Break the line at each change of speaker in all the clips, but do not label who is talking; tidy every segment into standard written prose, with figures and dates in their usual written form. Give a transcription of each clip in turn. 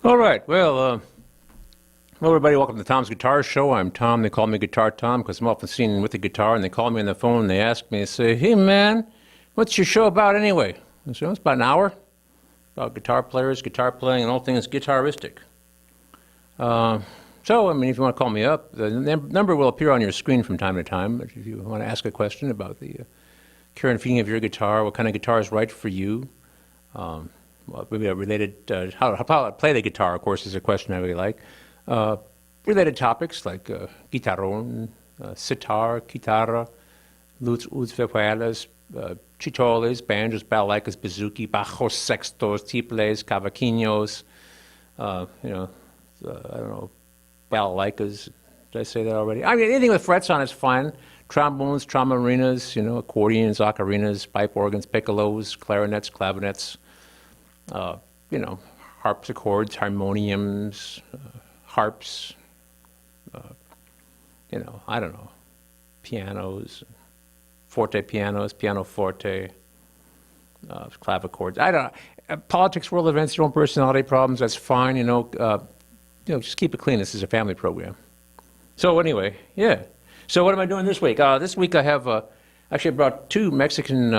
All right. Well, hello everybody. Welcome to Tom's Guitar Show. I'm Tom. They call me Guitar Tom because I'm often seen with the guitar, and they call me on the phone and they ask me, they say, "Hey man, what's your show about anyway?" I say, "Oh, it's about an hour about guitar players, guitar playing, and all things guitaristic." So, I mean, if you want to call me up, the number will appear on your screen from time to time. If you want to ask a question about the care and feeding of your guitar, what kind of guitar is right for you, maybe a related, how I play the guitar, of course, is a question I really like. Related topics like guitarrón, sitar, guitarra, lutes, uds, vihuelas, chitoles, banjos, balalaikas, bouzouki, bajos, sextos, tiples, cavaquinhos, I don't know, balalaikas. Did I say that already? I mean, anything with frets on is fine. Trombones, tromboninas, accordions, ocarinas, pipe organs, piccolos, clarinets, clavinets, harpsichords, harmoniums, harps, I don't know, pianos, forte pianos, pianoforte, clavichords. I don't know. Politics, world events, your own personality problems, that's fine, just keep it clean. This is a family program. So anyway, yeah. So what am I doing this week? This week I have, actually I brought two Mexican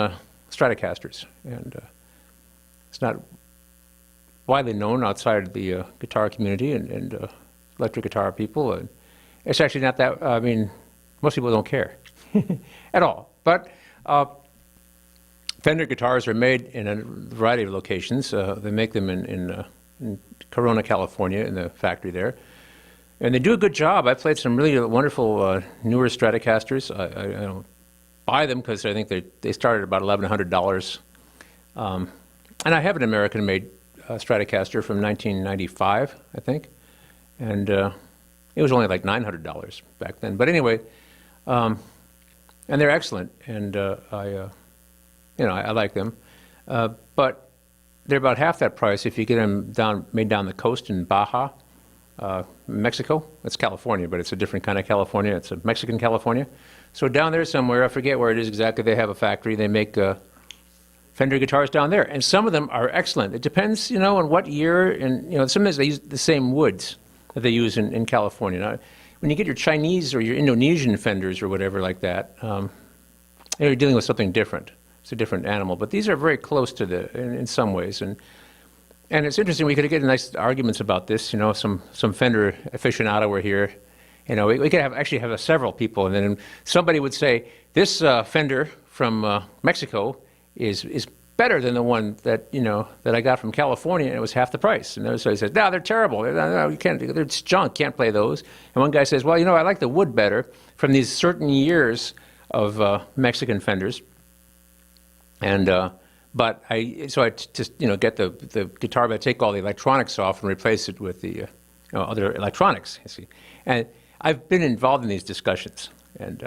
Stratocasters, and it's not widely known outside the guitar community and electric guitar people. And it's actually not that, I mean, most people don't care at all. But Fender guitars are made in a variety of locations. They make them in Corona, California, in the factory there. And they do a good job. I played some really wonderful newer Stratocasters. I don't buy them because I think they started at about $1,100. And I have an American-made Stratocaster from 1995, I think. And it was only like $900 back then. But anyway, and they're excellent. And I like them. But they're about half that price if you get them made down the coast in Baja, Mexico. It's California, but it's a different kind of California. It's a Mexican California. So down there somewhere, I forget where it is exactly, they have a factory. They make Fender guitars down there. And some of them are excellent. It depends, on what year. And, sometimes they use the same woods that they use in California. Now, when you get your Chinese or your Indonesian Fenders or whatever like that, you're dealing with something different. It's a different animal, but these are very close to in some ways, and it's interesting. We could get nice arguments about this. Some Fender aficionado were here. We could actually have several people, and then somebody would say this Fender from Mexico is better than the one that that I got from California, and it was half the price. And somebody says, "No, they're terrible. No, you can't. They're junk. Can't play those." And one guy says, "Well, I like the wood better from these certain years of Mexican Fenders." And but I just get the guitar, but I take all the electronics off and replace it with the other electronics. You see, and I've been involved in these discussions, and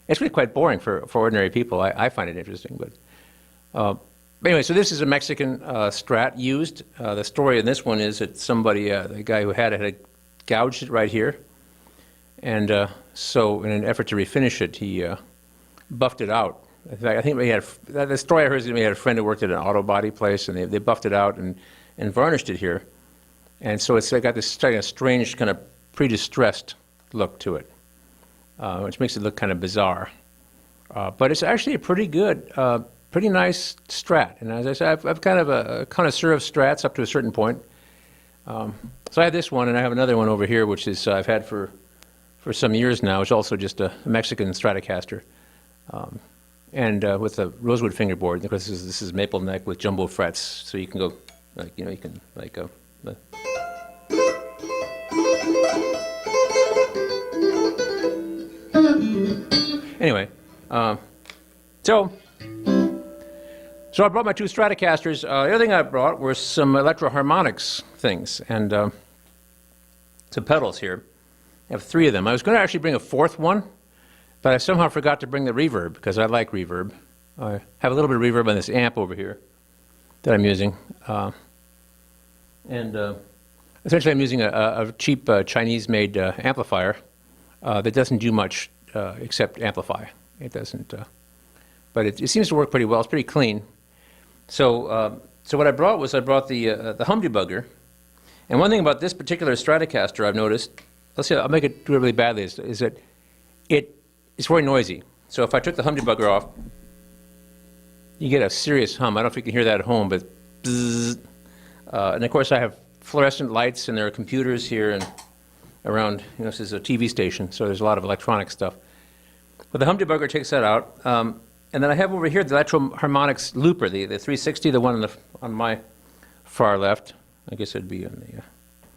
it's really quite boring for ordinary people. I find it interesting, but anyway, so this is a Mexican Strat used. The story in this one is that somebody, the guy who had it, had gouged it right here, and so in an effort to refinish it, he buffed it out. In fact, I think the story I heard is that we had a friend who worked at an auto body place, and they buffed it out and varnished it here. And so it's got this strange kind of pre-distressed look to it, which makes it look kind of bizarre. But it's actually a pretty good, pretty nice Strat. And as I said, I've kind of a connoisseur of Strats up to a certain point. So I have this one, and I have another one over here, which is I've had for some years now. It's also just a Mexican Stratocaster. And with a rosewood fingerboard, because this is maple neck with jumbo frets, so you can go, you can go. Anyway, so I brought my two Stratocasters. The other thing I brought were some Electro-Harmonix things and some pedals here. I have three of them. I was going to actually bring a fourth one, but I somehow forgot to bring the reverb because I like reverb. I have a little bit of reverb on this amp over here that I'm using. Essentially I'm using a cheap Chinese-made amplifier that doesn't do much except amplify. It doesn't, but it seems to work pretty well. It's pretty clean. So what I brought the Humdebugger, And one thing about this particular Stratocaster I've noticed, let's see, I'll make it do it really badly, is that it's very noisy. So if I took the humdebugger off, you get a serious hum. I don't know if you can hear that at home, but bzzz. And of course I have fluorescent lights and there are computers here and around, this is a TV station, so there's a lot of electronic stuff. But the humdebugger takes that out. And then I have over here the Electro Harmonix looper, the 360, the one on my far left. I guess it'd be on the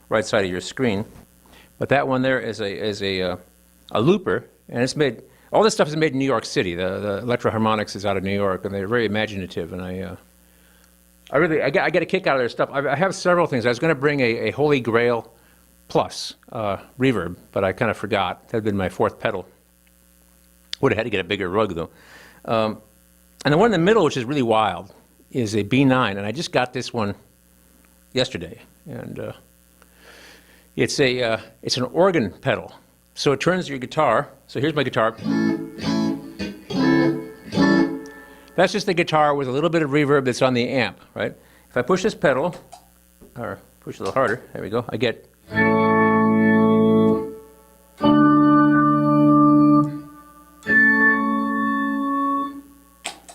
right side of your screen. But that one there is a looper, and it's made. All this stuff is made in New York City. The Electro Harmonix is out of New York, and they're very imaginative. And I get a kick out of their stuff. I have several things. I was going to bring a Holy Grail Plus reverb, but I kind of forgot. That had been my fourth pedal. Would have had to get a bigger rug though. And the one in the middle, which is really wild, is a B9, and I just got this one yesterday. And it's an organ pedal. So it turns your guitar. So here's my guitar. That's just the guitar with a little bit of reverb that's on the amp, right? If I push this pedal, or push a little harder, there we go, I get.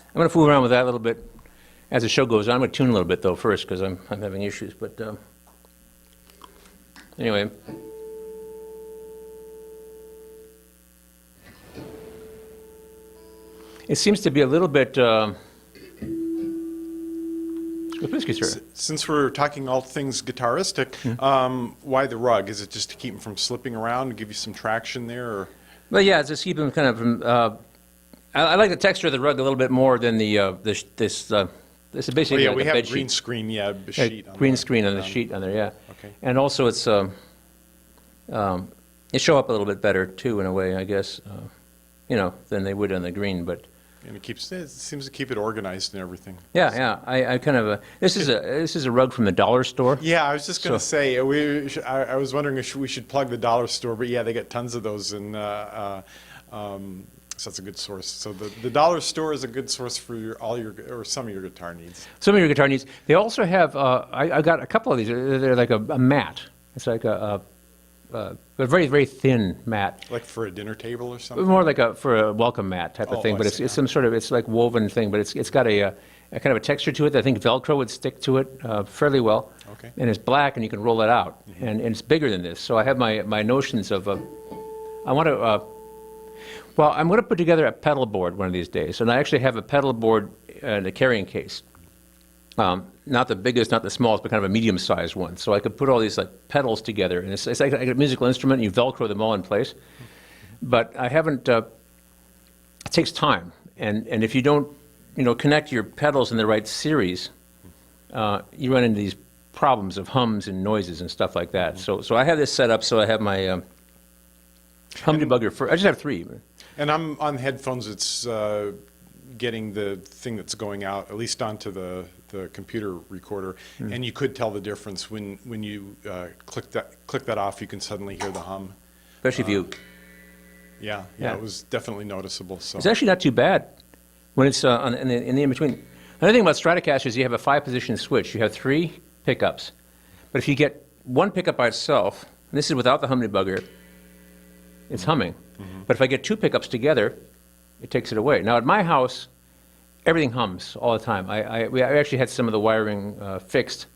I'm going to fool around with that a little bit as the show goes on. I'm going to tune a little bit, though, first, because I'm having issues. But anyway. It seems to be a little bit...
Since we're talking all things guitaristic, why the rug? Is it just to keep them from slipping around, to give you some traction there? Or?
Well, yeah, it's just keep them kind of from... I like the texture of the rug a little bit more than this is basically
yeah,
like
we
a
have
bed
green
sheet.
screen, sheet.
Green screen on the sheet on there, yeah.
Okay.
And also it's it show up a little bit better too in a way, I guess, than they would on the green. But
and it seems to keep it organized and everything.
yeah, yeah. I kind of this is a rug from the dollar store.
Yeah, I was just going to say I was wondering if we should plug the dollar store, but yeah, they got tons of those and. So that's a good source. So the dollar store is a good source for some of your guitar needs.
Some of your guitar needs. They also have. I got a couple of these. They're like a mat. It's like a very very thin mat.
Like for a dinner table or something.
More like for a welcome mat type of thing. But it's some sort of it's like woven thing. But it's got a kind of a texture to it that I think Velcro would stick to it fairly well.
Okay.
And it's black and you can roll it out. And it's bigger than this. So I have my notions of. I want to. Well, I'm going to put together a pedal board one of these days, and I actually have a pedal board and a carrying case. Not the biggest, not the smallest, but kind of a medium-sized one. So I could put all these like pedals together, and it's like a musical instrument, and you Velcro them all in place. But I haven't. It takes time, and if you don't, connect your pedals in the right series, you run into these problems of hums and noises and stuff like that. So I have this set up. So I have my humdebugger. I just have three.
And I'm on headphones. It's getting the thing that's going out, at least onto the computer recorder, and you could tell the difference when you click that off. You can suddenly hear the hum.
Especially if you.
Yeah, it was definitely noticeable. So
it's actually not too bad when it's in the in-between. Another thing about Stratocasters is you have a 5-position switch. You have 3 pickups, but if you get one pickup by itself, and this is without the humdebugger, it's humming. But if I get 2 pickups together, it takes it away. Now at my house, everything hums all the time. We actually had some of the wiring fixed,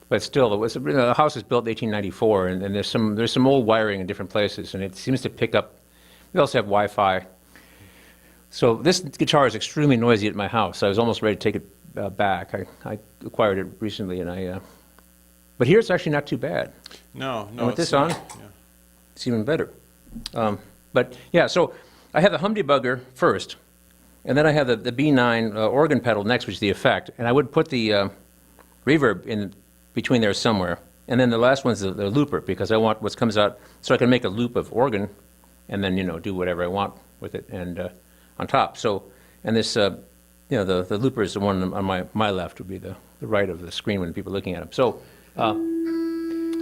but still, the house was built in 1894, and there's some old wiring in different places, and it seems to pick up. We also have Wi-Fi. So this guitar is extremely noisy at my house. I was almost ready to take it back. I acquired it recently, but here it's actually not too bad.
No.
And with this on, it's even better. But yeah, so I have the humdebugger first, and then I have the B9 organ pedal next, which is the effect. And I would put the reverb in between there somewhere. And then the last one's the looper, because I want what comes out, so I can make a loop of organ, and then do whatever I want with it, and on top. So, and this, the looper is the one on my left, would be the right of the screen when people are looking at them. So.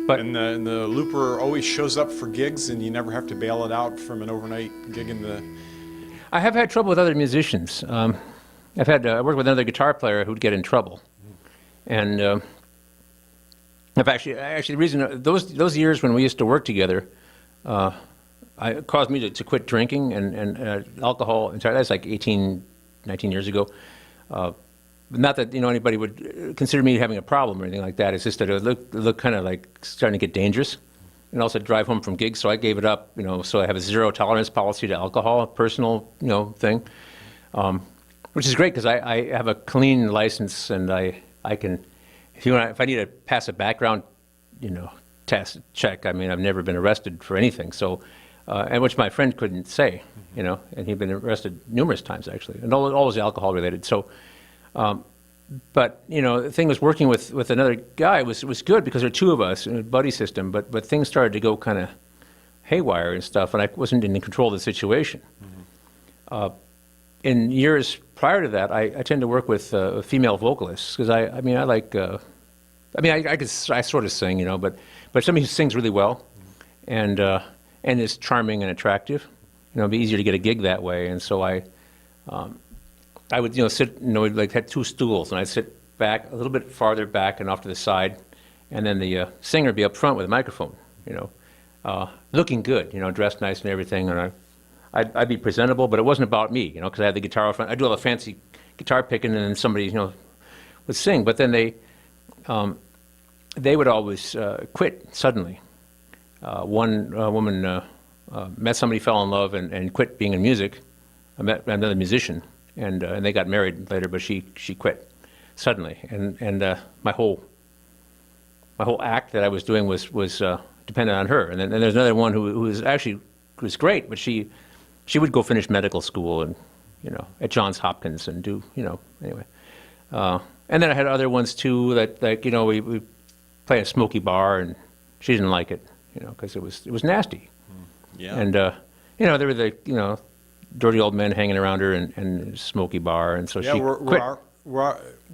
But
and the looper always shows up for gigs, and you never have to bail it out from an overnight gig in the...
I have had trouble with other musicians. I worked with another guitar player who'd get in trouble. And Actually, the reason those years when we used to work together, it caused me to quit drinking and alcohol entirely. That's like 18, 19 years ago. Not that anybody would consider me having a problem or anything like that. It's just that it looked kind of like starting to get dangerous, and also drive home from gigs. So I gave it up. So I have a zero tolerance policy to alcohol, a personal thing, which is great because I have a clean license and I can. If I need to pass a background, test check. I mean, I've never been arrested for anything. So, and which my friend couldn't say, and he'd been arrested numerous times actually, and always alcohol related. So, but the thing was working with another guy was good because there were two of us in a buddy system. But things started to go kind of haywire and stuff, and I wasn't in control of the situation. In years prior to that, I tend to work with female vocalists because I like. I sort of sing, but somebody who sings really well, and is charming and attractive, it'd be easier to get a gig that way. And so I would sit, we'd like had two stools, and I'd sit back a little bit farther back and off to the side, and then the singer would be up front with a microphone, looking good, dressed nice and everything, and I'd be presentable, but it wasn't about me, because I had the guitar up front. I'd do all the fancy guitar picking, and then somebody, would sing. But then they would always quit suddenly. One woman met somebody, fell in love, and quit being in music. I met another musician, and they got married later, but she quit suddenly, and my whole act that I was doing was dependent on her. And then there's another one who was great, but she would go finish medical school and at Johns Hopkins and do anyway. And then I had other ones too that we play a smoky bar, and she didn't like it because it was nasty.
Yeah.
And there were the dirty old men hanging around her and smoky bar, and so she quit.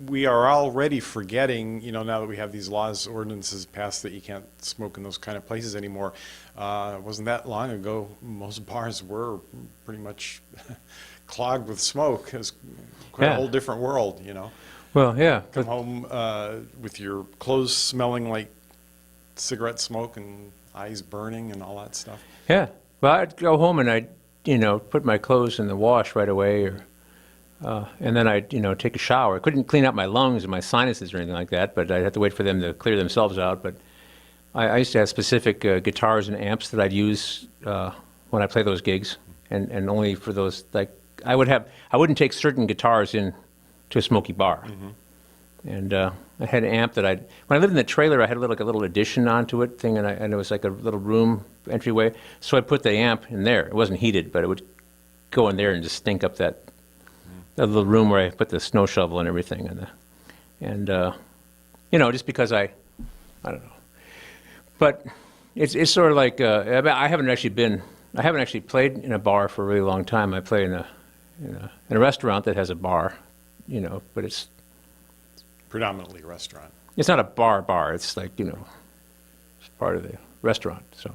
We are already forgetting, now that we have these laws, ordinances passed that you can't smoke in those kind of places anymore. It wasn't that long ago, most bars were pretty much clogged with smoke. It was quite a whole different world,
Well, yeah.
Come home with your clothes smelling like cigarette smoke and eyes burning and all that stuff.
Yeah. Well, I'd go home and I'd, put my clothes in the wash right away, and then I'd, take a shower. I couldn't clean out my lungs and my sinuses or anything like that, but I'd have to wait for them to clear themselves out. But I used to have specific guitars and amps that I'd use when I play those gigs, and only for those, like, I wouldn't take certain guitars in to a smoky bar. And I had an amp that when I lived in the trailer, I had a little addition onto it thing, and it was like a little room entryway. So I put the amp in there. It wasn't heated, but it would go in there and just stink up that little room where I put the snow shovel and everything. And just because I don't know. But it's sort of like I haven't actually played in a bar for a really long time. I play in a restaurant that has a bar. But it's
Predominantly restaurant.
It's not a bar. It's like, it's part of the restaurant. So,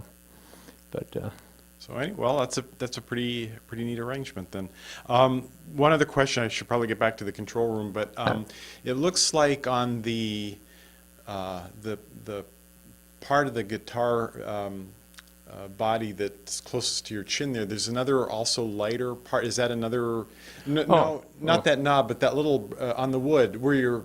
but
So well, that's a pretty neat arrangement then. One other question, I should probably get back to the control room, but it looks like on the part of the guitar body that's closest to your chin there's another also lighter part. Is that another? No, not that knob, but that little on the wood where you're.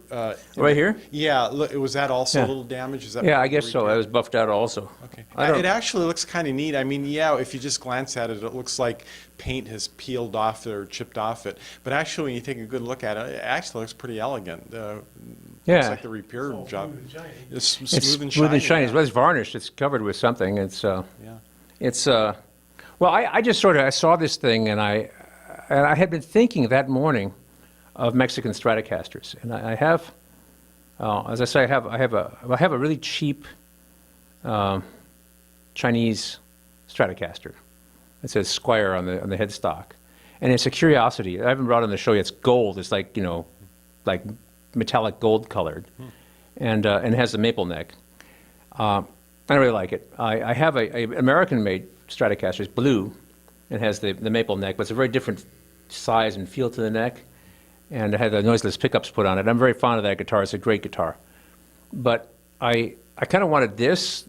Right here?
Yeah. Was that also a
Yeah.
little damage? Is that?
Yeah, I guess so. I was buffed out also.
Okay.
I don't-
It actually looks kind of neat. I mean, yeah, if you just glance at it, it looks like paint has peeled off or chipped off it. But actually, when you take a good look at it, it actually looks pretty elegant.
Yeah.
Looks like the repair job. It's smooth
It's
and shiny.
smooth and shiny.
Yeah.
Well, it's varnished. It's covered with something.
Yeah.
Well, I just I saw this thing, and I had been thinking that morning of Mexican Stratocasters, and I have, as I say, I have a really cheap Chinese Stratocaster. It says Squire on the headstock, and it's a curiosity. I haven't brought it on the show yet. It's gold. It's like like metallic gold colored, and it has the maple neck. I really like it. I have a American-made Stratocaster. It's blue. It has the maple neck, but it's a very different size and feel to the neck. And it had the noiseless pickups put on it. I'm very fond of that guitar. It's a great guitar. But I I kind of wanted this,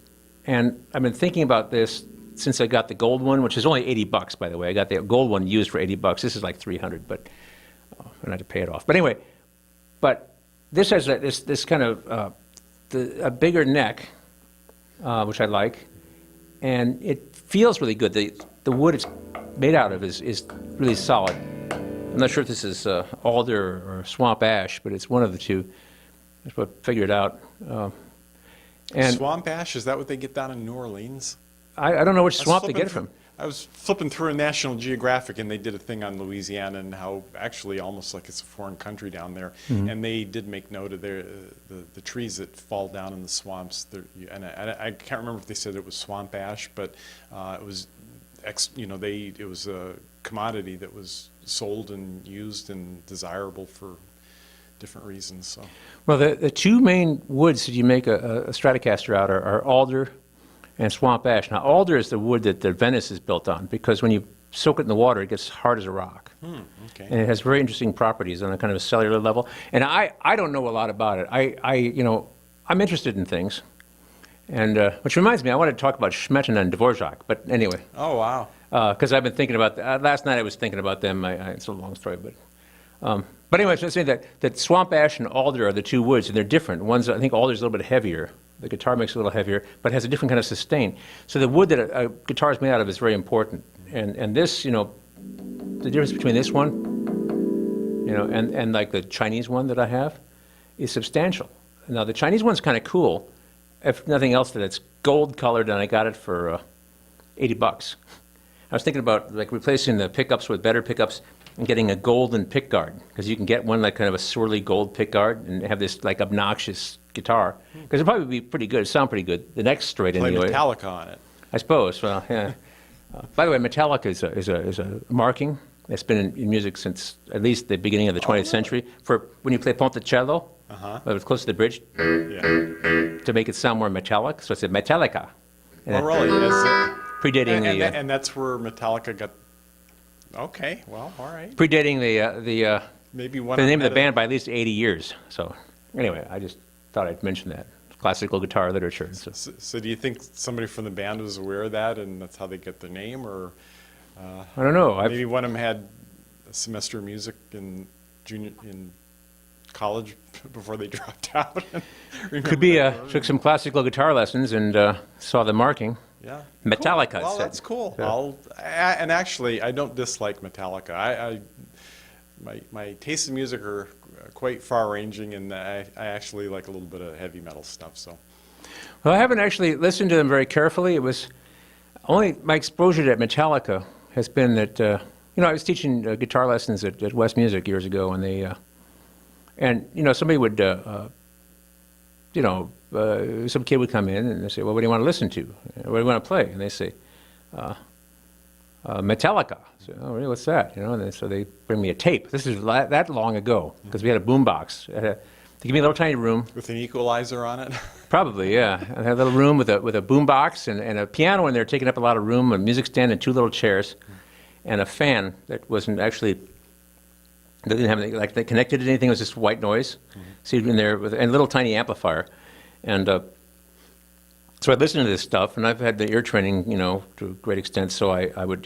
and I've been thinking about this since I got the gold one, which is only $80, by the way. I got the gold one used for $80. This is like 300, but I had to pay it off. But anyway, but this has this kind of a bigger neck, which I like, and it feels really good. The wood it's made out of is really solid. I'm not sure if this is alder or swamp ash, but it's one of the two. That's what I figured out. And
Swamp ash, is that what they get down in New Orleans?
I don't know which
I was
swamp they
flipping
get it from.
I was flipping through a National Geographic, and they did a thing on Louisiana and how actually almost like it's a foreign country down there.
Mm-hmm.
And they did make note of the trees that fall down in the swamps. And I can't remember if they said it was swamp ash, but it was, it was a commodity that was sold and used and desirable for different reasons. So.
Well, the two main woods that you make a Stratocaster out are alder and swamp ash. Now, alder is the wood that the Venice is built on, because when you soak it in the water, it gets hard as a rock.
Okay.
And it has very interesting properties on a kind of a cellular level. And I don't know a lot about it. I'm interested in things. And which reminds me, I wanted to talk about Smetana and Dvorak. But anyway,
Oh, wow.
because I've been thinking about last night. I was thinking about them. It's a long story, but anyway, so I'm saying that swamp ash and alder are the two woods, and they're different. One's, I think, alder's a little bit heavier. The guitar makes it a little heavier, but has a different kind of sustain. So the wood that a guitar is made out of is very important. And this, the difference between this one, and like the Chinese one that I have, is substantial. Now the Chinese one's kind of cool, if nothing else, that it's gold colored, and I got it for $80. I was thinking about like replacing the pickups with better pickups and getting a golden pickguard, because you can get one like kind of a swirly gold pickguard and have this like obnoxious guitar, because it'd probably be pretty good, it'd sound pretty good. The neck's straight
Play
anyway.
Metallica on it.
I suppose. Well, yeah. By the way, Metallica is a marking that's been in music since at least the beginning of the 20th century. For when you play Ponticello, it's close to the bridge,
Yeah.
to make it sound more metallic. So it's a Metallica. And
Oh, really? Is it?
predating
And that's where Metallica got. Okay, well, all right.
predating the
Maybe one.
the name of the
had a-
band by at least 80 years. So anyway, I just thought I'd mention that. Classical guitar literature. So,
So do you think somebody from the band was aware of that, and that's how they get their name, or
I don't know.
maybe one of them had a semester of music in college before they dropped out? and remember
Could be
that word?
took some classical guitar lessons and saw the marking.
Yeah.
Metallica,
Cool. Well,
said.
that's cool.
So-
And actually, I don't dislike Metallica. My tastes in music are quite far-ranging, and I actually like a little bit of heavy metal stuff. So.
Well, I haven't actually listened to them very carefully. It was only my exposure to Metallica has been that I was teaching guitar lessons at West Music years ago, and somebody would some kid would come in and they say, well, what do you want to listen to? What do you want to play? And they say, Metallica. I say, oh, really? What's that? So they bring me a tape. This is that long ago, because we had a boombox. They give me a little tiny room.
With an equalizer on it?
Probably, yeah. I had a little room with a boombox and a piano in there taking up a lot of room, a music stand and two little chairs, and a fan that wasn't actually, they didn't have anything, like they connected to anything, it was just white noise. So you'd be in there and a little tiny amplifier. And so I listened to this stuff, and I've had the ear training, to a great extent, so I would,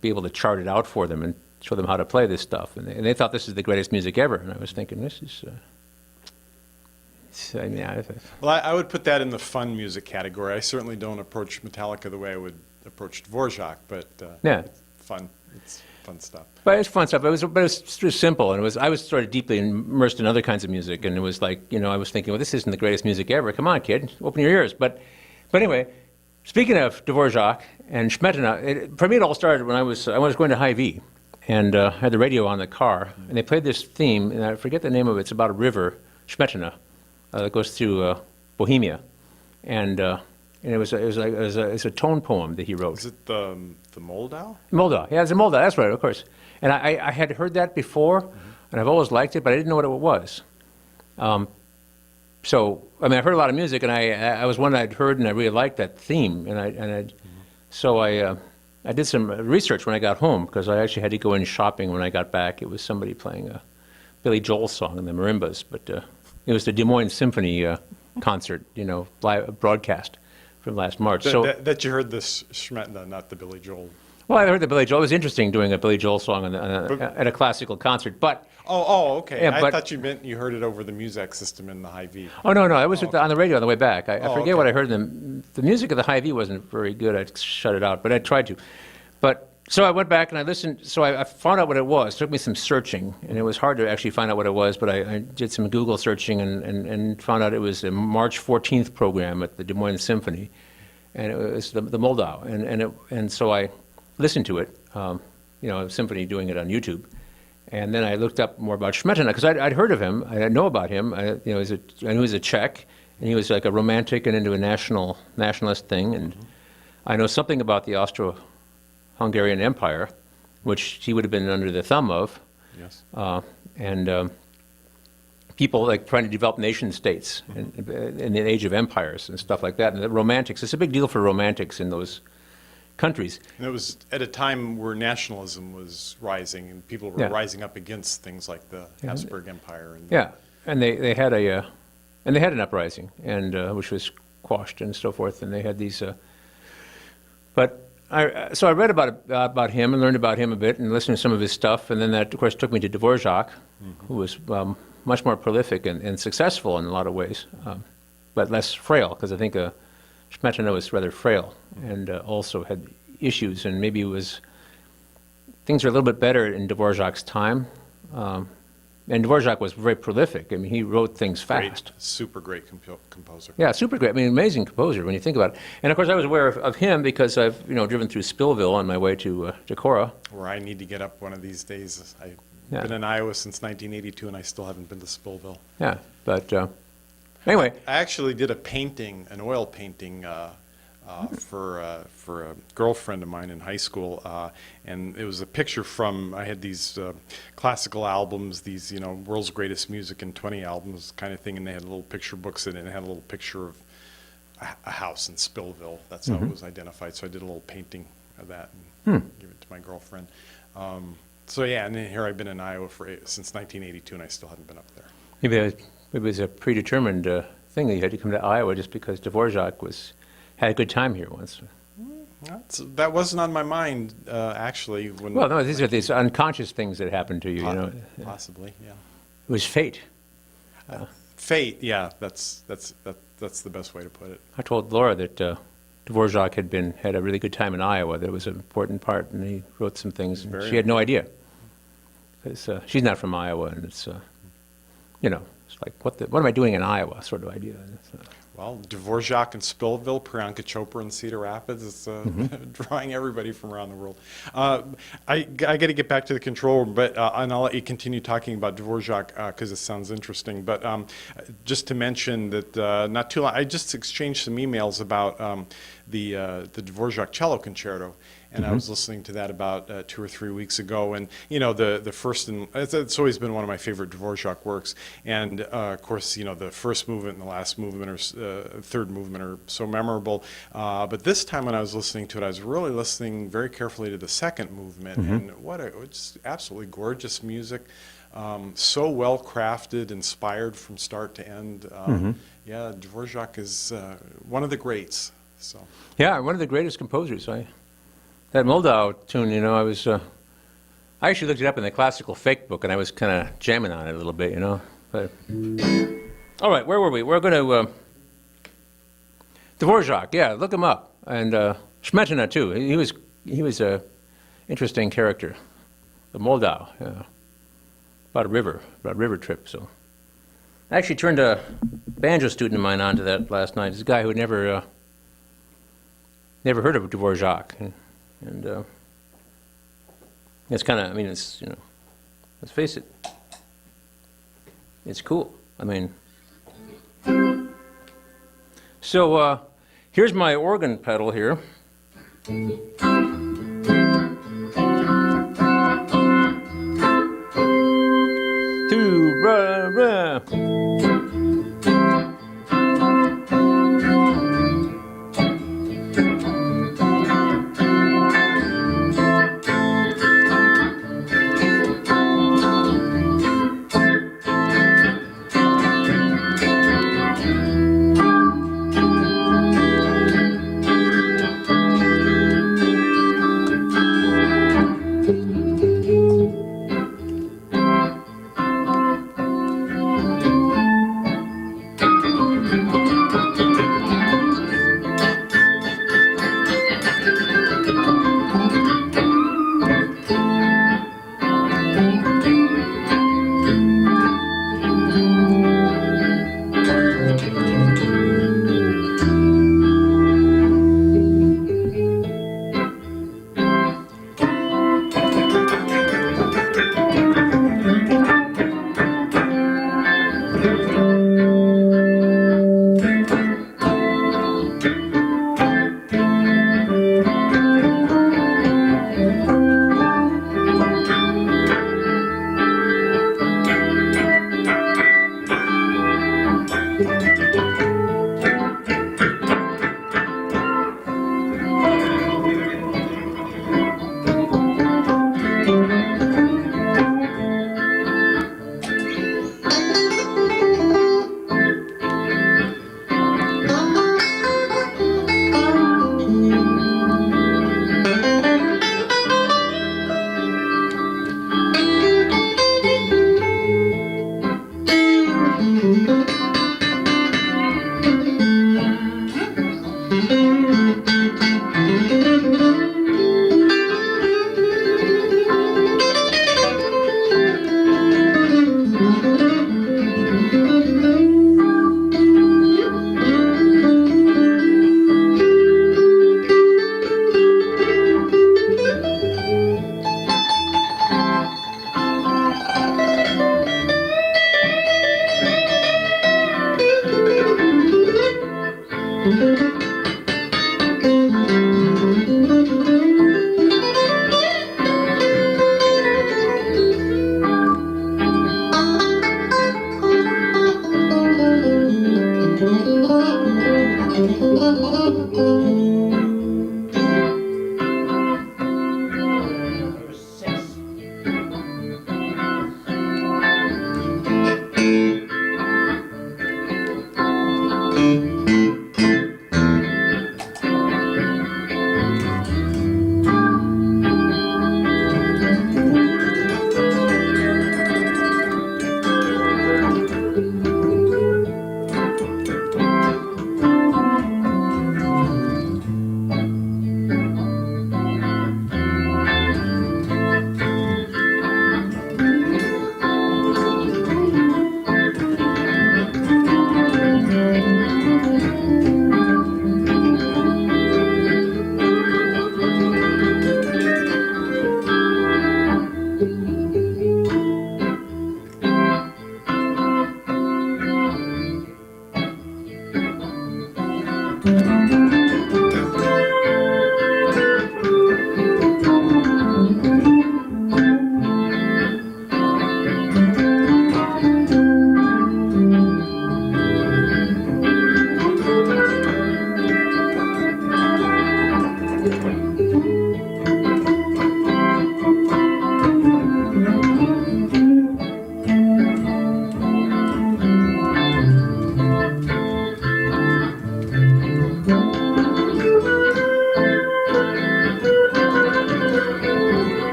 be able to chart it out for them and show them how to play this stuff. And they thought this is the greatest music ever. And I was thinking, this is...
Well, I would put that in the fun music category. I certainly don't approach Metallica the way I would approach Dvorak, but
Yeah.
it's fun. It's fun stuff.
But it's fun stuff. But it was just simple, and I was sort of deeply immersed in other kinds of music, and it was like, I was thinking, well, this isn't the greatest music ever. Come on, kid, open your ears. But anyway, speaking of Dvorak and Smetana, for me it all started when I was going to Hy-Vee, and had the radio on the car, and they played this theme, and I forget the name of it. It's about a river, Smetana, that goes through Bohemia, and it's a tone poem that he wrote.
Is it the Moldau?
Moldau, yeah, it's a Moldau. That's right, of course. And I had heard that before, and I've always liked it, but I didn't know what it was. So I heard a lot of music, and I was one I'd heard, and I really liked that theme, so I did some research when I got home, because I actually had to go in shopping when I got back. It was somebody playing a Billy Joel song in the marimbas, but it was the Des Moines Symphony concert, live broadcast from last March. So,
That you heard this Smetana, not the Billy Joel.
well, I heard the Billy Joel. It was interesting doing a Billy Joel song at a classical concert, but.
Okay.
Yeah,
I
but-
thought you meant you heard it over the Muzak system in the Hy-Vee.
Oh, no, it was on the radio on the way back. I forget
okay.
what I heard. The music of the Hy-Vee wasn't very good. I shut it out, but I tried to. But so I went back and I listened. So I found out what it was. It took me some searching, and it was hard to actually find out what it was, but I did some Google searching and found out it was a March 14th program at the Des Moines Symphony, and it was the Moldau. And so I listened to it, a symphony doing it on YouTube. And then I looked up more about Smetana because I'd heard of him. I know about him. I knew he was a Czech, and he was like a romantic and into a nationalist thing. And I know something about the Austro-Hungarian Empire, which he would have been under the thumb of.
Yes.
And people like trying to develop nation states in the age of empires and stuff like that. And the romantics, it's a big deal for romantics in those countries.
And it was at a time where nationalism was rising and people were
Yeah.
rising up against things like the Habsburg Empire. And
Yeah, and they had an uprising, and which was quashed and so forth, and they had these. So I read about him and learned about him a bit and listened to some of his stuff, and then that of course took me to Dvorak, who was much more prolific and successful in a lot of ways, but less frail because I think Smetana was rather frail and also had issues, and maybe things are a little bit better in Dvorak's time. And Dvorak was very prolific. I mean, he wrote things fast.
super great composer.
Yeah, super great. I mean, amazing composer when you think about it. And of course, I was aware of him because I've driven through Spillville on my way to Decorah.
Where I need to get up one of these days. I've
Yeah.
been in Iowa since 1982 and I still haven't been to Spillville.
Yeah, but anyway,
I actually did an oil painting for a girlfriend of mine in high school, and it was a picture from, I had these classical albums, these, world's greatest music in 20 albums kind of thing, and they had little picture books in it, and it had a little picture of a house in Spillville. That's how it was identified, so I did a little painting of that and gave it to my girlfriend. So yeah, and then here I've been in Iowa since 1982, and I still haven't been up there.
maybe it was a predetermined thing that you had to come to Iowa just because Dvorak had a good time here once.
That wasn't on my mind, actually.
Well, no, these are these unconscious things that happen to you.
Possibly, yeah.
It was fate.
Fate, yeah, that's the best way to put it.
I told Laura that Dvorak had a really good time in Iowa. That was an important part, and he wrote some things. And she had no idea because she's not from Iowa, and it's it's like what am I doing in Iowa sort of idea.
Well, Dvorak and Spillville, Priyanka Chopra and Cedar Rapids, it's drawing everybody from around the world. I got to get back to the control room, but and I'll let you continue talking about Dvorak because it sounds interesting. But just to mention that not too long, I just exchanged some emails about the Dvorak cello concerto. And I was listening to that about 2 or 3 weeks ago, and the first it's always been one of my favorite Dvorak works, and of course the first movement and the last movement or third movement are so memorable. But this time when I was listening to it, I was really listening very carefully to the second movement, and it's absolutely gorgeous music, so well crafted, inspired from start to end. Yeah, Dvorak is one of the greats. So
Yeah, one of the greatest composers. That Moldau tune, I actually looked it up in the classical fake book, and I was kind of jamming on it a little bit, But all right, where were we? We're going to Dvorak. Yeah, look him up, and Smetana too. He was a interesting character. The Moldau, about a river trip. So I actually turned a banjo student of mine onto that last night. This guy who had never heard of Dvorak. And it's kind of, it's, let's face it, it's cool. So here's my organ pedal here. Two, rah, rah.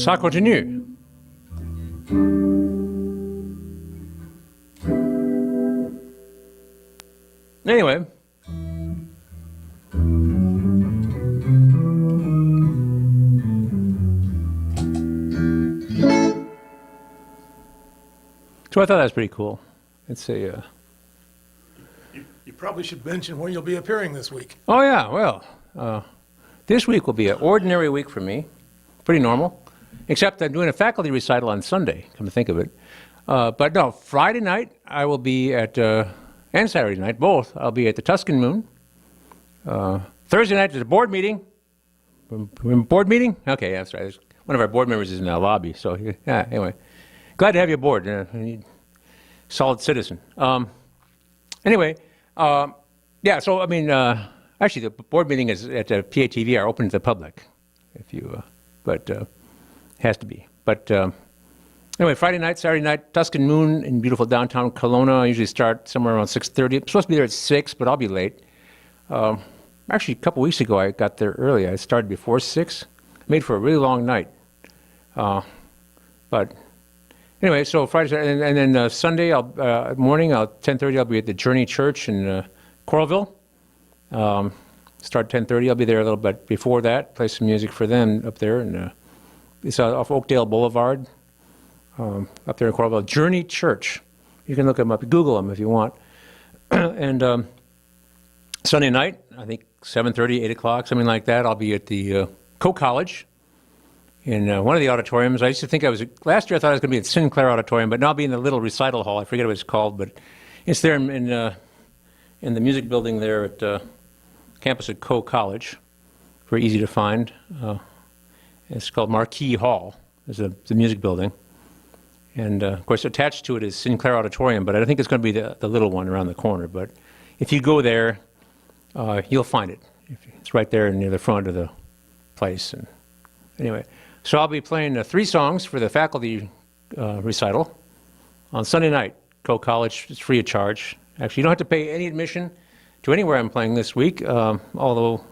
ça continue. Anyway. So I thought that was pretty cool. It's a,
You probably should mention when you'll be appearing this week.
oh yeah, well, this week will be an ordinary week for me. Pretty normal. Except I'm doing a faculty recital on Sunday, come to think of it. But no, Friday night I will be at, and Saturday night, both, I'll be at the Tuscan Moon. Thursday night is a board meeting. Board meeting? Okay, yeah, that's right. One of our board members is in the lobby, so yeah, anyway. Glad to have you aboard. You need solid citizen. Anyway, yeah, so, I mean, actually, the board meeting is at PATV are open to the public, if you, but has to be. But anyway, Friday night, Saturday night, Tuscan Moon in beautiful downtown Kelowna. I usually start somewhere around 6:30. I'm supposed to be there at 6, but I'll be late. Actually, a couple weeks ago, I got there early. I started before 6. Made for a really long night. But anyway, so Friday, and then Sunday morning, 10:30, I'll be at the Journey Church in Coralville. Start 10:30. I'll be there a little bit before that. Play some music for them up there, and it's off Oakdale Boulevard, up there in Coralville. Journey Church. You can look them up. Google them if you want. And Sunday night, I think 7:30, 8 o'clock, something like that. I'll be at the Coe College. In one of the auditoriums. I used to think last year I thought I was going to be in Sinclair Auditorium, but now I'll be in the little recital hall. I forget what it's called, but it's there in the music building there at campus at Coe College. Very easy to find. It's called Marquee Hall, is the music building. And of course attached to it is Sinclair Auditorium, but I think it's going to be the little one around the corner. But if you go there, you'll find it. It's right there near the front of the place. And anyway. So I'll be playing 3 songs for the faculty recital on Sunday night. Coe College is free of charge. Actually, you don't have to pay any admission to anywhere I'm playing this week, although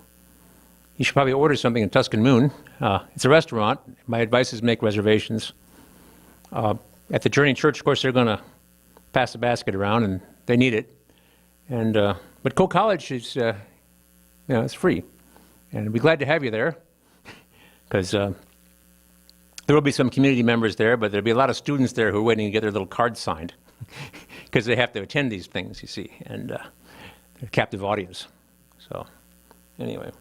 you should probably order something in Tuscan Moon. It's a restaurant. My advice is make reservations. At the Journey Church, of course, they're going to pass the basket around, and they need it. And but Coe College is, it's free. And I'd be glad to have you there, because there will be some community members there, but there'll be a lot of students there who are waiting to get their little cards signed because they have to attend these things, you see, and they're a captive audience. So, anyway.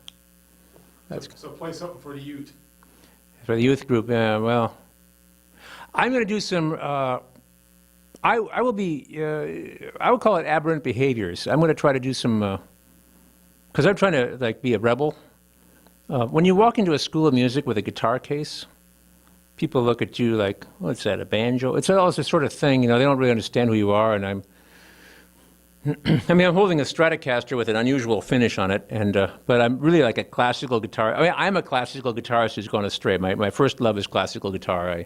So play something for the youth.
For the youth group, well, I'm going to do some, I will be, I would call it aberrant behaviors. I'm going to try to do some, because I'm trying to, be a rebel. When you walk into a school of music with a guitar case, people look at you like, what's that, a banjo? It's all this sort of thing, they don't really understand who you are, and I'm holding a Stratocaster with an unusual finish on it, and but I'm really like a classical guitar. I'm a classical guitarist who's gone astray. My first love is classical guitar.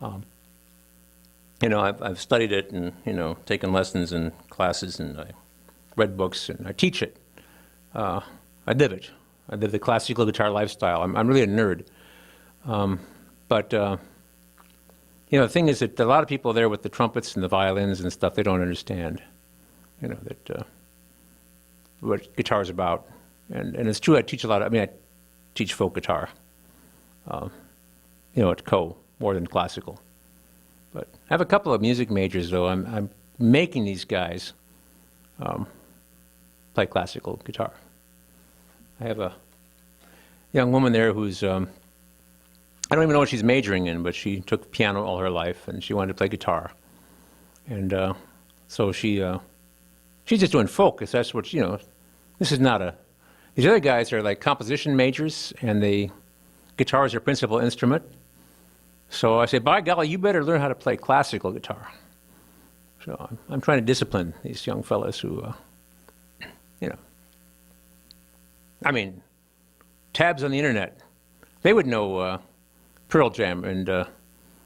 I've studied it and, taken lessons and classes, and I read books, and I teach it. I live it. I live the classical guitar lifestyle. I'm really a nerd. But the thing is that a lot of people there with the trumpets and the violins and stuff, they don't understand, what guitar is about. And it's true, I teach I teach folk guitar, at Coe, more than classical. But I have a couple of music majors, though. I'm making these guys play classical guitar. I have a young woman there who's, I don't even know what she's majoring in, but she took piano all her life, and she wanted to play guitar. And so she's just doing folk, because that's what, this is not these other guys are like composition majors, and guitar is their principal instrument. So I say, by golly, you better learn how to play classical guitar. So I'm trying to discipline these young fellas who, tabs on the internet. They would know Pearl Jam and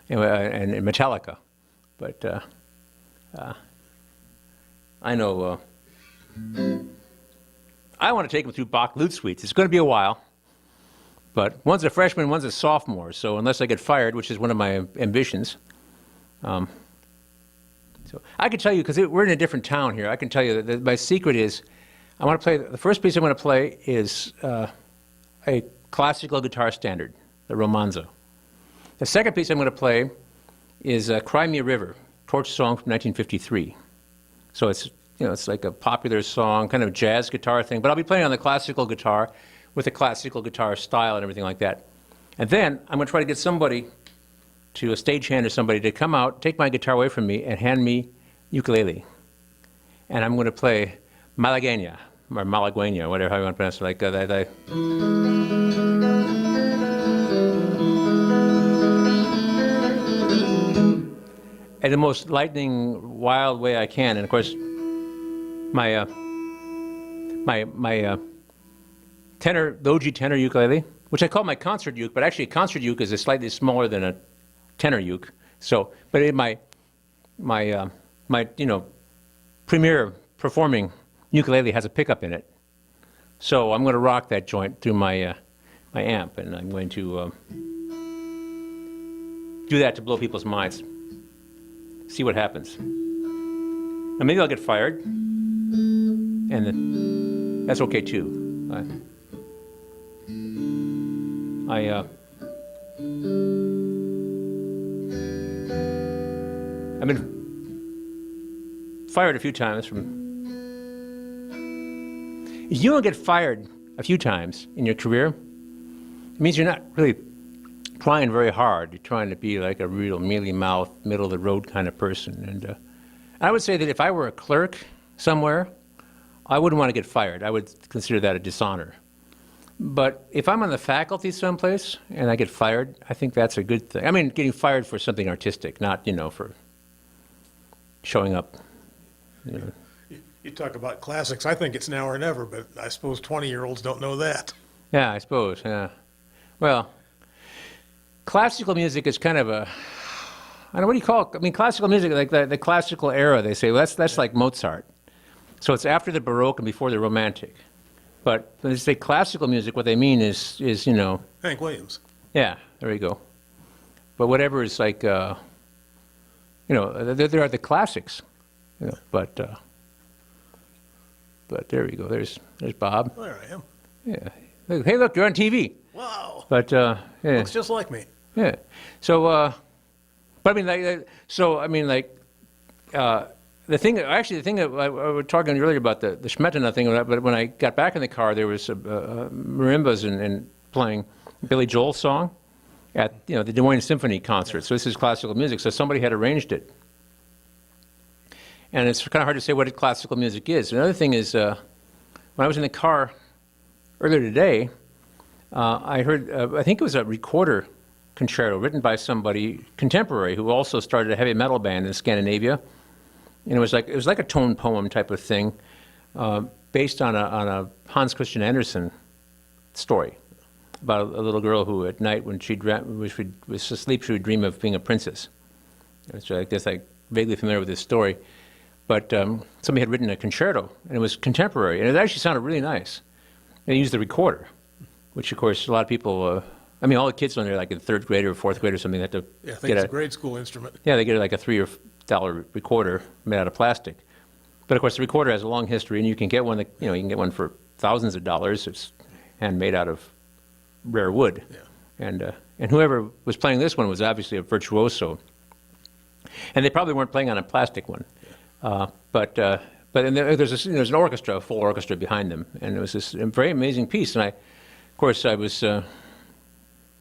Metallica, but I know I want to take them through Bach Lute Suites. It's going to be a while, But one's a freshman, one's a sophomore. So unless I get fired, which is one of my ambitions, so I can tell you, because we're in a different town here, I can tell you that my secret is I want to play, the first piece I'm going to play is a classical guitar standard, the Romanzo. The second piece I'm going to play is Cry Me a River, torch song from 1953. So it's, it's like a popular song, kind of jazz guitar thing, but I'll be playing on the classical guitar with a classical guitar style and everything like that. And then I'm going to try to get somebody, to a stagehand or somebody, to come out, take my guitar away from me, and hand me ukulele. And I'm going to play Malagueña, or Malagueña, whatever how you want to pronounce it, like that. In the most lightning, wild way I can. And of course, my tenor, Doji tenor ukulele, which I call my concert uke, but actually a concert uke is slightly smaller than a tenor uke. So, but in my premier performing ukulele has a pickup in it. So I'm going to rock that joint through my my amp, and I'm going to do that to blow people's minds. See what happens. Now maybe I'll get fired, and that's okay too. I've been fired a few times from. If you don't get fired a few times in your career, it means you're not really trying very hard. You're trying to be like a real mealy-mouthed, middle-of-the-road kind of person. And I would say that if I were a clerk somewhere, I wouldn't want to get fired. I would consider that a dishonor. But if I'm on the faculty someplace and I get fired, I think that's a good thing. I mean, getting fired for something artistic, not, for showing up.
You talk about classics. I think it's now or never, but I suppose 20-year-olds don't know that.
Yeah, I suppose, yeah. Well, classical music is kind of a, I don't know, what do you call it? I mean, classical music, like the classical era, they say, well, that's like Mozart. So it's after the Baroque and before the Romantic. But when they say classical music, what they mean is
Hank Williams.
yeah, there you go. But whatever is like, there are the classics, but there we go. There's Bob.
Well, there I am.
Yeah. Hey, look, you're on TV.
Wow.
But yeah.
Looks just like me.
Yeah. So, but I mean, the thing that I was talking earlier about the Smetana thing, but when I got back in the car, there was marimbas and playing Billy Joel's song at the Des Moines Symphony concert. So this is classical music. So somebody had arranged it, and it's kind of hard to say what classical music is. Another thing is, when I was in the car earlier today, I heard I think it was a recorder concerto written by somebody contemporary who also started a heavy metal band in Scandinavia. And it was like a tone poem type of thing, based on a Hans Christian Andersen story about a little girl who at night when she was asleep she would dream of being a princess. So I guess I'm vaguely familiar with this story, but somebody had written a concerto and it was contemporary and it actually sounded really nice. And they used the recorder, which of course a lot of people. All the kids when they're like in third grade or fourth grade or something had to
Yeah, I think it's a grade school instrument.
Yeah, they get like a $3 recorder made out of plastic. But of course, the recorder has a long history, and you can get one that you can get one for thousands of dollars. It's handmade out of rare wood.
Yeah.
And whoever was playing this one was obviously a virtuoso. And they probably weren't playing on a plastic one. But then there's an orchestra, a full orchestra behind them, and it was this very amazing piece. And I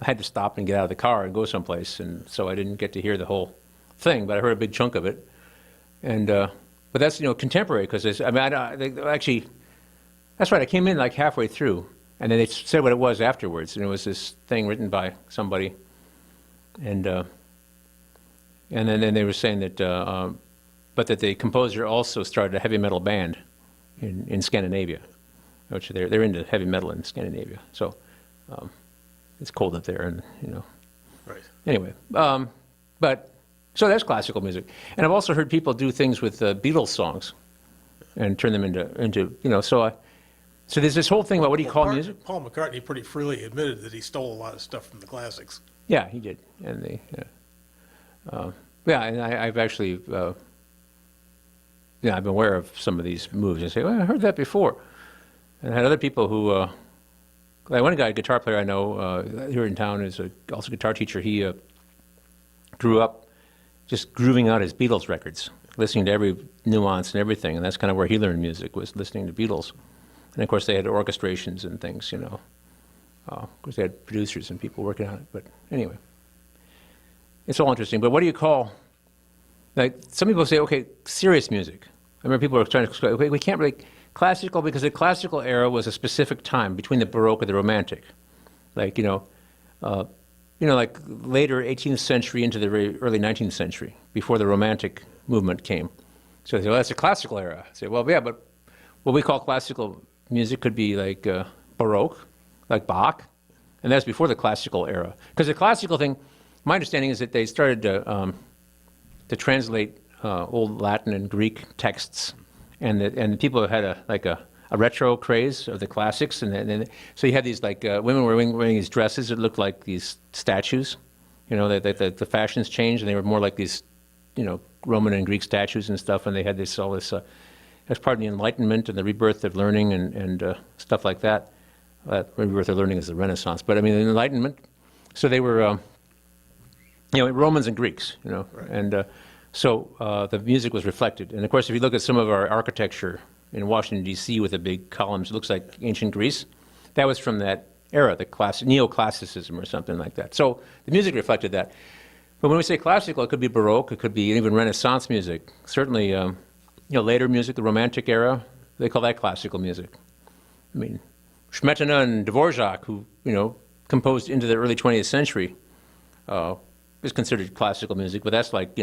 had to stop and get out of the car and go someplace, and so I didn't get to hear the whole thing, but I heard a big chunk of it. And but that's contemporary because that's right. I came in like halfway through, and then they said what it was afterwards, and it was this thing written by somebody, and then they were saying that, but that the composer also started a heavy metal band in Scandinavia, which they're into heavy metal in Scandinavia, so. It's cold up there, and
Right.
Anyway, but so that's classical music, and I've also heard people do things with Beatles songs, and turn them into. So So there's this whole thing about what do you call music?
Paul McCartney pretty freely admitted that he stole a lot of stuff from the classics.
Yeah, he did. And and I've actually, I've been aware of some of these moves. I say, well, I heard that before. And I had other people who, like one guy, a guitar player I know here in town, is also a guitar teacher. He grew up just grooving out his Beatles records, listening to every nuance and everything. And that's kind of where he learned music, was listening to Beatles. And of course, they had orchestrations and things, Of course, they had producers and people working on it. But anyway, it's all interesting. But what do you call, like, some people say, okay, serious music. I remember people were trying to explain, okay, we can't really, classical, because the classical era was a specific time between the Baroque and the Romantic. Like, like later 18th century into the very early 19th century, before the Romantic movement came. So they say, well, that's a classical era. I say, well, yeah, but what we call classical music could be like Baroque, like Bach, and that's before the classical era. Because the classical thing, my understanding is that they started to translate old Latin and Greek texts, and the people had a retro craze of the classics, and so you had these women were wearing these dresses that looked like these statues, the fashions changed, and they were more like these, Roman and Greek statues and stuff, and they had all this as part of the Enlightenment and the rebirth of learning and stuff like that. Rebirth of learning is the Renaissance, but I mean the Enlightenment. So they were, Romans and Greeks,
Right.
and so the music was reflected. And of course, if you look at some of our architecture in Washington D.C. with the big columns, it looks like ancient Greece. That was from that era, the neoclassicism or something like that. So the music reflected that. But when we say classical, it could be Baroque, it could be even Renaissance music. Certainly, later music, the Romantic era, they call that classical music. I mean, Smetana and Dvorak, who, composed into the early 20th century, is considered classical music, but that's like,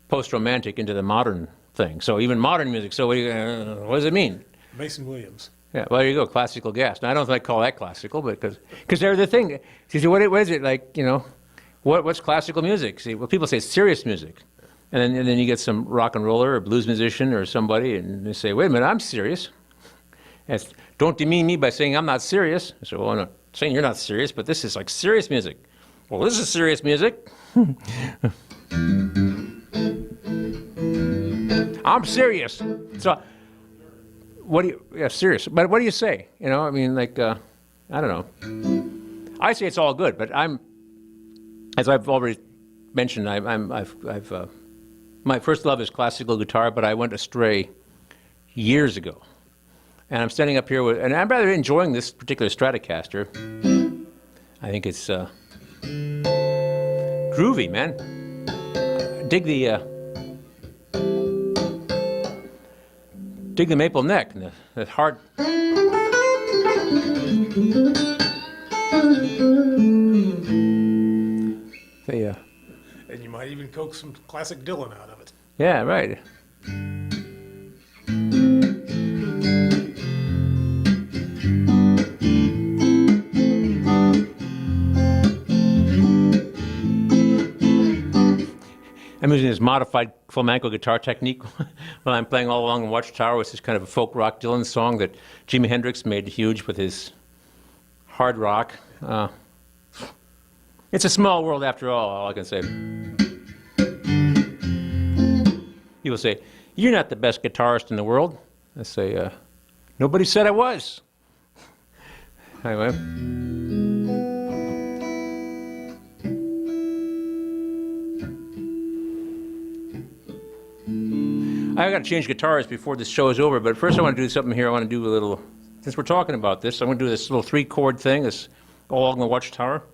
post-romantic into the modern thing. So even modern music, so what does it mean?
Mason Williams.
Yeah, well, there you go, classical gas. Now, I don't think I call that classical, but because they're the thing. See, what is it like, what's classical music? See, well, people say it's serious music. And then you get some rock and roller or blues musician or somebody, and they say, wait a minute, I'm serious. And don't demean me by saying I'm not serious. I say, well, I'm not saying you're not serious, but this is like serious music. Well, this is serious music. I'm serious. So, serious. But what do you say? I mean, I don't know. I say it's all good, but as I've already mentioned, my first love is classical guitar, but I went astray years ago. And I'm standing up here and I'm rather enjoying this particular Stratocaster. I think it's groovy, man. Dig the maple neck and the hard.
And you might even coax some classic Dylan out of it.
Yeah, right. I'm using this modified flamenco guitar technique when I'm playing all along in Watchtower, which is kind of a folk rock Dylan song that Jimi Hendrix made huge with his hard rock. It's a small world after all I can say. People say, you're not the best guitarist in the world. I say, nobody said I was. Anyway. I've got to change guitars before this show is over, but first I want to do something here. I want to do a little, since we're talking about this, I'm going to do this little 3-chord thing, this all along the Watchtower.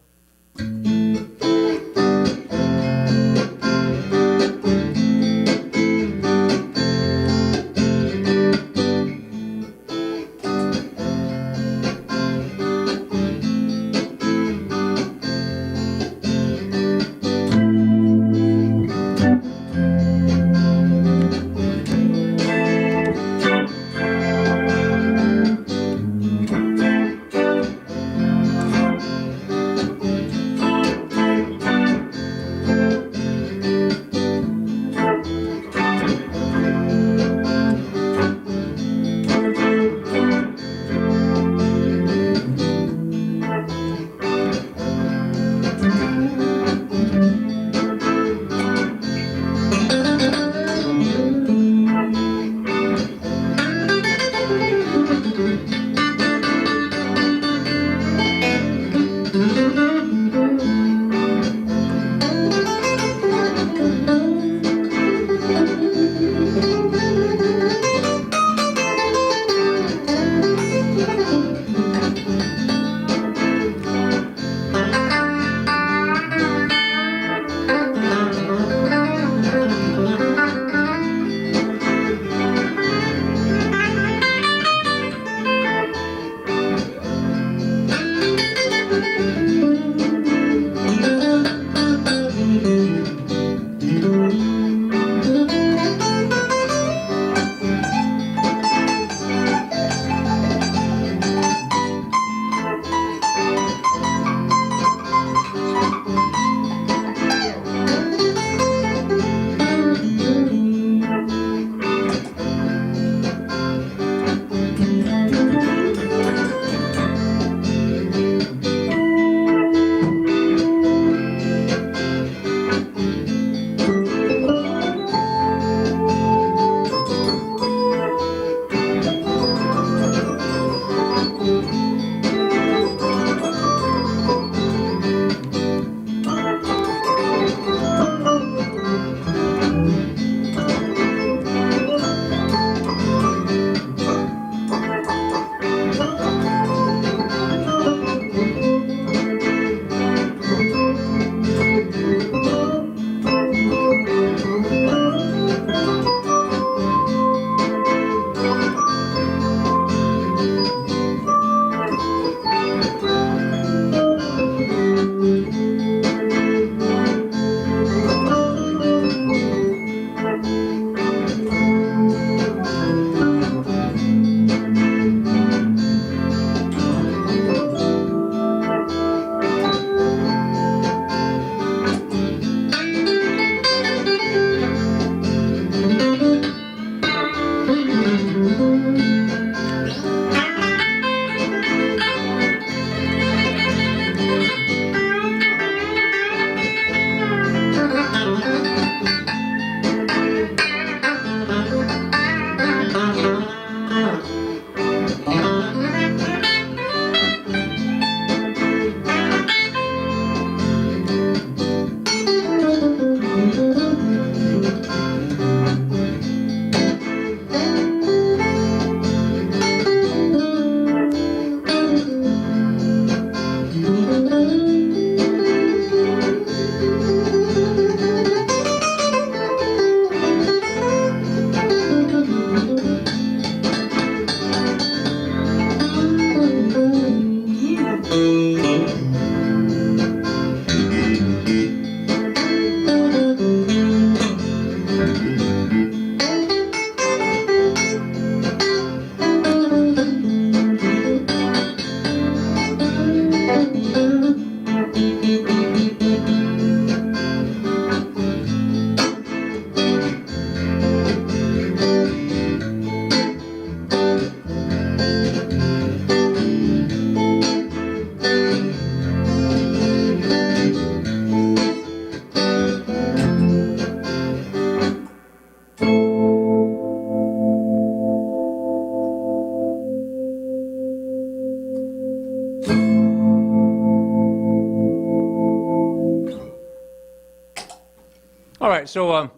All right, so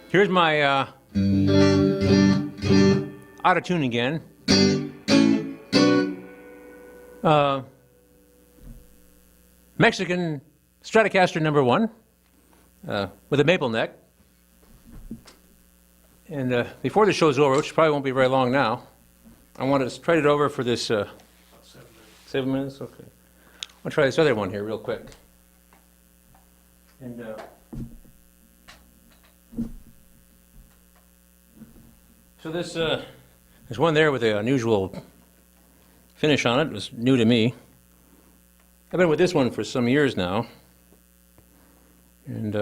here's my out of tune again. Mexican Stratocaster number 1 with a maple neck. And before the show's over, which probably won't be very long now, I want to trade it over for this 7 minutes. Okay. I'll try this other one here real quick. And so this there's one there with an unusual finish on it. It was new to me. I've been with this one for some years now, and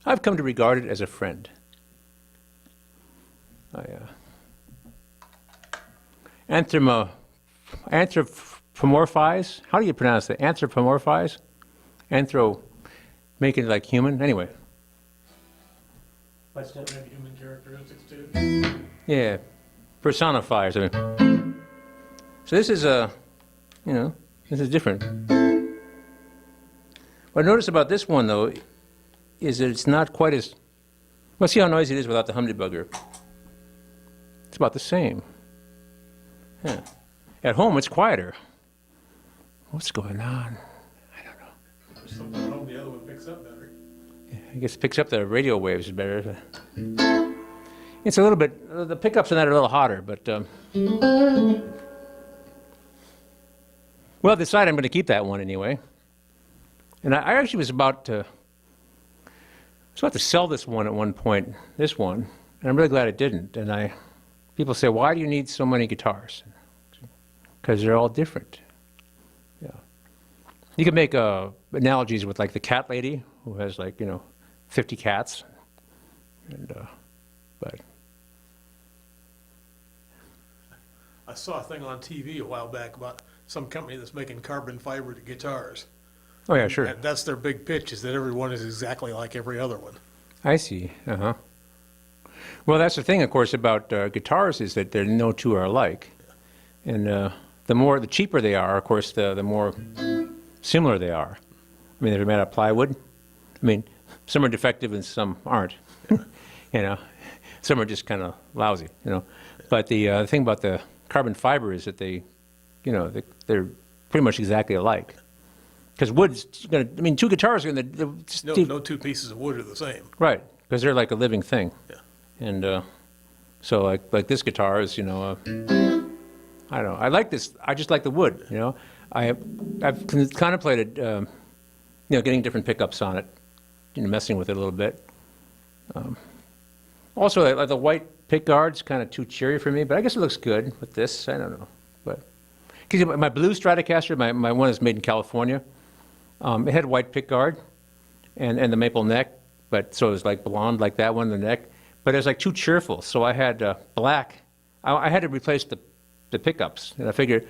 I've come to regard it as a friend. Anthropomorphize. How do you pronounce that? Anthropomorphize? Making it like human. Anyway.
By still have human characteristics too.
Yeah. Personify or something. So this is this is different. What I noticed about this one, though, is that it's not quite as... Well, see how noisy it is without the humdebugger. It's about the same. Yeah. At home, it's quieter. What's going on? I don't know.
There's something wrong, the other one picks up better.
I guess it picks up the radio waves better. It's a little bit... The pickups on that are a little hotter, but... Well, I decided I'm going to keep that one anyway. And I actually was about to sell this one at one point, this one, and I'm really glad I didn't. And people say, why do you need so many guitars? Because they're all different. Yeah. You can make analogies with like the cat lady who has 50 cats. And but
I saw a thing on TV a while back about some company that's making carbon fiber guitars.
oh yeah, sure.
That's their big pitch, is that every one is exactly like every other one.
I see. Uh-huh. Well, that's the thing, of course, about guitars is that no two are alike. And the cheaper they are, of course, the more similar they are. I mean, they're made out of plywood. I mean, some are defective and some aren't. Some are just kind of lousy, But the thing about the carbon fiber is that they're pretty much exactly alike. Because wood's going to, two guitars are going to...
No two pieces of wood are the same.
Right, because they're like a living thing.
Yeah.
And so like this guitar is, I don't know, I like this, I just like the wood, I've contemplated, getting different pickups on it, messing with it a little bit. Also, like the white pick guard's kind of too cheery for me, but I guess it looks good with this, I don't know. But because my blue Stratocaster, my one is made in California, it had white pick guard and the maple neck, but so it was like blonde like that one, the neck. But it was like too cheerful, so I had black. I had to replace the pickups, and I figured,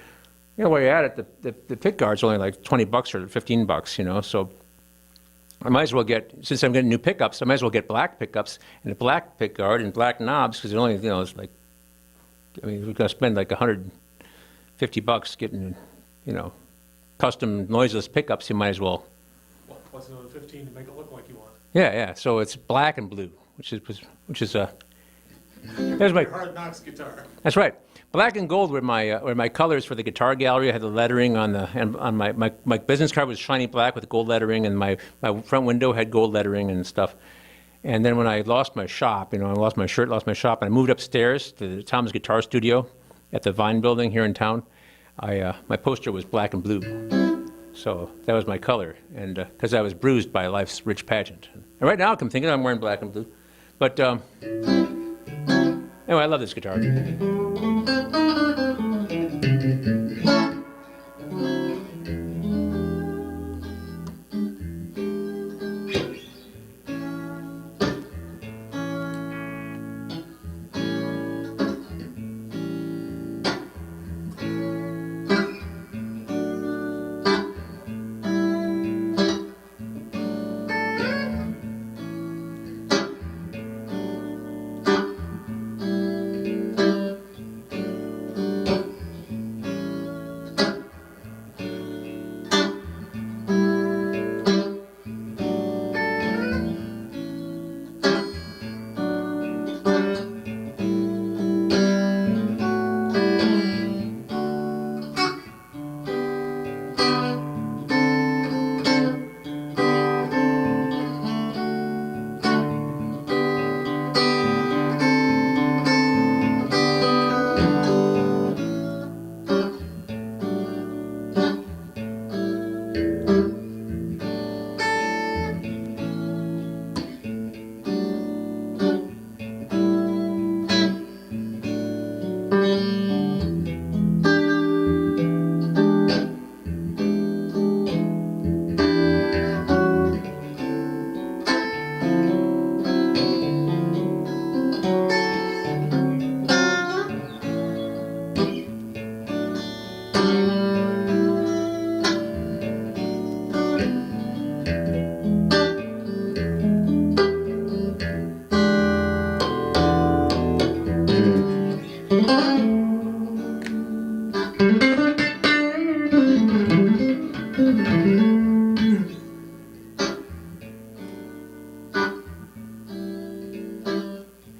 while you're at it, the pick guard's only like $20 or $15, So I might as well since I'm getting new pickups, I might as well get black pickups and a black pick guard and black knobs because it only, it's like, we're going to spend like $150 getting, custom noiseless pickups. You might as well.
Well, plus another 15 to make it look like you want.
Yeah. So it's black and blue, which is there's my
Hard Knocks guitar.
That's right. Black and gold were my colors for the guitar gallery. I had the lettering on my business card was shiny black with gold lettering, and my front window had gold lettering and stuff. And then when I lost my shop, I lost my shirt, lost my shop, and I moved upstairs to the Tom's Guitar Studio at the Vine Building here in town. My poster was black and blue, so that was my color, and because I was bruised by life's rich pageant. And right now, I'm thinking I'm wearing black and blue, but anyway, I love this guitar.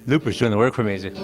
Looper's doing the work for me. Is it?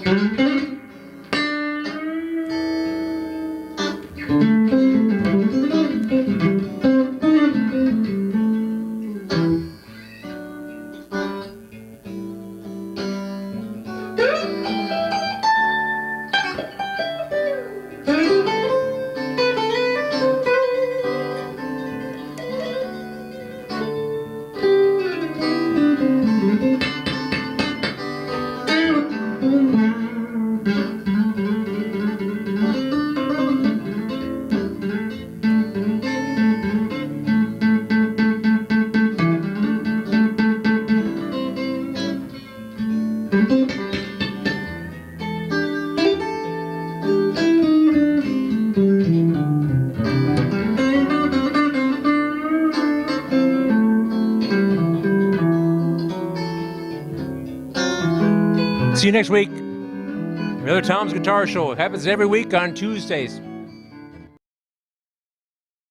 See you next week. Another Tom's Guitar Show. It happens every week on Tuesdays.